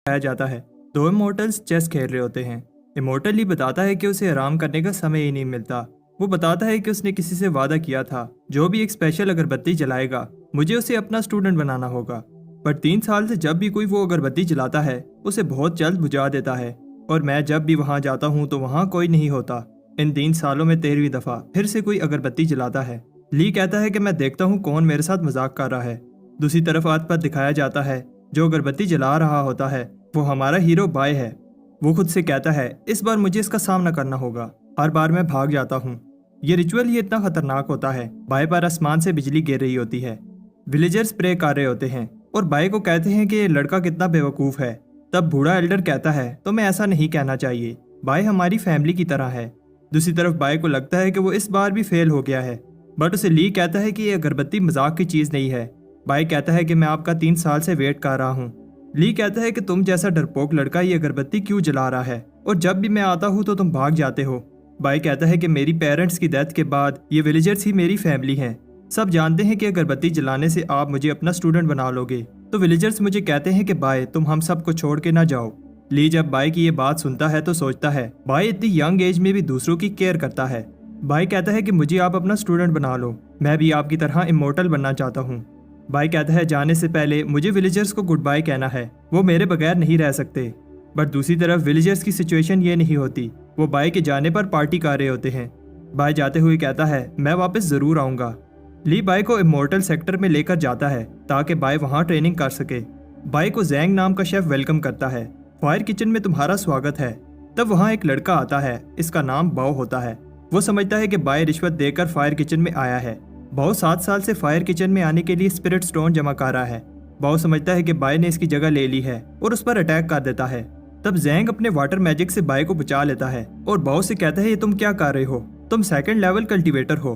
दिखाया जाता है। दो इमोर्टल्स चेस खेल रहे होते हैं। इमोर्टल ही बताता है कि उसे आराम करने का समय ही नहीं मिलता। वो बताता है कि उसने किसी से वादा किया था, जो भी एक स्पेशल अगरबत्ती जलाएगा मुझे उसे अपना स्टूडेंट बनाना होगा। पर 3 साल से जब भी कोई वो अगरबत्ती जलाता है उसे बहुत जल्द बुझा देता है, और मैं जब भी वहाँ जाता हूँ तो वहाँ कोई नहीं होता। इन 3 सालों में 13वीं दफ़ा फिर से कोई अगरबत्ती जलाता है। ली कहता है कि मैं देखता हूँ कौन मेरे साथ मजाक कर रहा है। दूसरी तरफ आज पर दिखाया जाता है जो अगरबत्ती जला रहा होता है वो हमारा हीरो बाय है। वो खुद से कहता है इस बार मुझे इसका सामना करना होगा, हर बार मैं भाग जाता हूँ। ये रिचुअल ही इतना खतरनाक होता है। बाय पर आसमान से बिजली गिर रही होती है। विलेजर्स प्रे कर रहे होते हैं और बाय को कहते हैं कि ये लड़का कितना बेवकूफ़ है। तब बूढ़ा एल्डर कहता है तो मैं ऐसा नहीं कहना चाहिए, बाय हमारी फैमिली की तरह है। दूसरी तरफ बाय को लगता है कि वो इस बार भी फेल हो गया है, बट उसे ली कहता है कि ये अगरबत्ती मजाक की चीज़ नहीं है। बाय कहता है कि मैं आपका 3 साल से वेट कर रहा हूँ। ली कहता है कि तुम जैसा डरपोक लड़का ये अगरबत्ती क्यों जला रहा है, और जब भी मैं आता हूँ तो तुम भाग जाते हो। बाय कहता है कि मेरी पेरेंट्स की डेथ के बाद ये विलेजर्स ही मेरी फैमिली हैं। सब जानते हैं कि अगरबत्ती जलाने से आप मुझे अपना स्टूडेंट बना लोगे। तो विलेजर्स मुझे कहते हैं कि बाय तुम हम सबको छोड़ के ना जाओ। ली जब बाय की ये बात सुनता है तो सोचता है बाय इतनी यंग एज में भी दूसरों की केयर करता है। बाय कहता है कि मुझे आप अपना स्टूडेंट बना लो, मैं भी आपकी तरह इमोर्टल बनना चाहता हूँ। बाय कहता है जाने से पहले मुझे विलेजर्स को गुड बाय कहना है, वो मेरे बगैर नहीं रह सकते। बट दूसरी तरफ विलेजर्स की सिचुएशन ये नहीं होती। वो बाय के जाने पर पार्टी कर रहे होते हैं। बाय जाते हुए कहता है मैं वापस ज़रूर आऊँगा। ली बाय को इमोर्टल सेक्टर में लेकर जाता है ताकि बाय वहाँ ट्रेनिंग कर सके। बाय को जैंग नाम का शेफ वेलकम करता है। फायर किचन में तुम्हारा स्वागत है। तब वहाँ एक लड़का आता है, इसका नाम बाओ होता है। वो समझता है कि बाय रिश्वत देकर फायर किचन में आया है। बाओ 7 साल से फायर किचन में आने के लिए स्पिरिट स्टोन जमा कर रहा है। बाओ समझता है कि बाय ने इसकी जगह ले ली है और उस पर अटैक कर देता है। तब जैंग अपने वाटर मैजिक से बाय को बचा लेता है और बाओ से कहता है ये तुम क्या कर रहे हो, तुम 2nd लेवल कल्टीवेटर हो।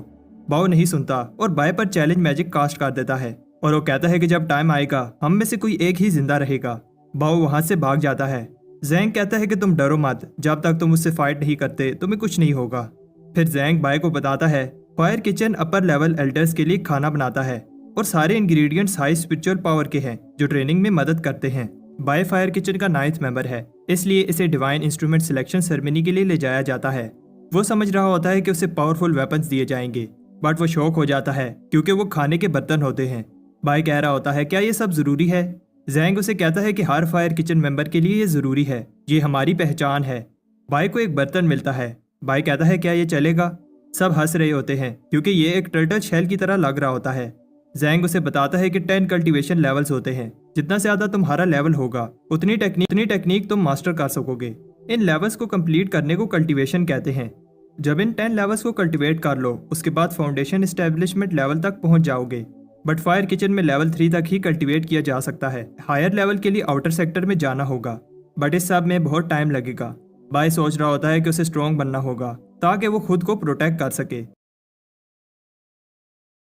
बाओ नहीं सुनता और बाय पर चैलेंज मैजिक कास्ट कर देता है, और वो कहता है कि जब टाइम आएगा हम में से कोई एक ही जिंदा रहेगा। बाओ वहां से भाग जाता है। जैंग कहता है कि तुम डरो मत, जब तक तुम उससे फाइट नहीं करते तुम्हें कुछ नहीं होगा। फिर जैंग बाय को बताता है fire kitchen upper level elders के लिए खाना बनाता है और सारे इंग्रेडिएंट्स हाई स्पिरिचुअल पावर के हैं जो ट्रेनिंग में मदद करते हैं। बाय फायर किचन का 9th मेंबर है, इसलिए इसे डिवाइन इंस्ट्रूमेंट सिलेक्शन सेरेमनी के लिए ले जाया जाता है। वो समझ रहा होता है कि उसे पावरफुल वेपन्स दिए जाएंगे, बट वो शॉक हो जाता है क्योंकि वो खाने के बर्तन होते हैं। बाय कह रहा होता है क्या ये सब जरूरी है। जैंग उसे कहता है कि हर फायर किचन मेंबर के लिए ये जरूरी है, ये हमारी पहचान है। बाय को एक बर्तन मिलता है। बाय कहता है क्या ये चलेगा। सब हंस रहे होते हैं क्योंकि ये एक टर्टल शेल की तरह लग रहा होता है। जैंग उसे बताता है कि 10 कल्टीवेशन लेवल्स होते हैं, जितना ज्यादा तुम्हारा लेवल होगा उतनी टेक्निक तुम मास्टर कर सकोगे। इन लेवल्स को कंप्लीट करने को कल्टीवेशन कहते हैं। जब इन 10 लेवल्स को कल्टीवेट कर लो उसके बाद फाउंडेशन एस्टेब्लिशमेंट लेवल तक पहुंच जाओगे, बट फायर किचन में लेवल 3 तक ही कल्टीवेट किया जा सकता है। हायर लेवल के लिए आउटर सेक्टर में जाना होगा, बट इस सब में बहुत टाइम लगेगा। बाय सोच रहा होता है कि उसे स्ट्रॉन्ग बनना होगा ताकि वो खुद को प्रोटेक्ट कर सके।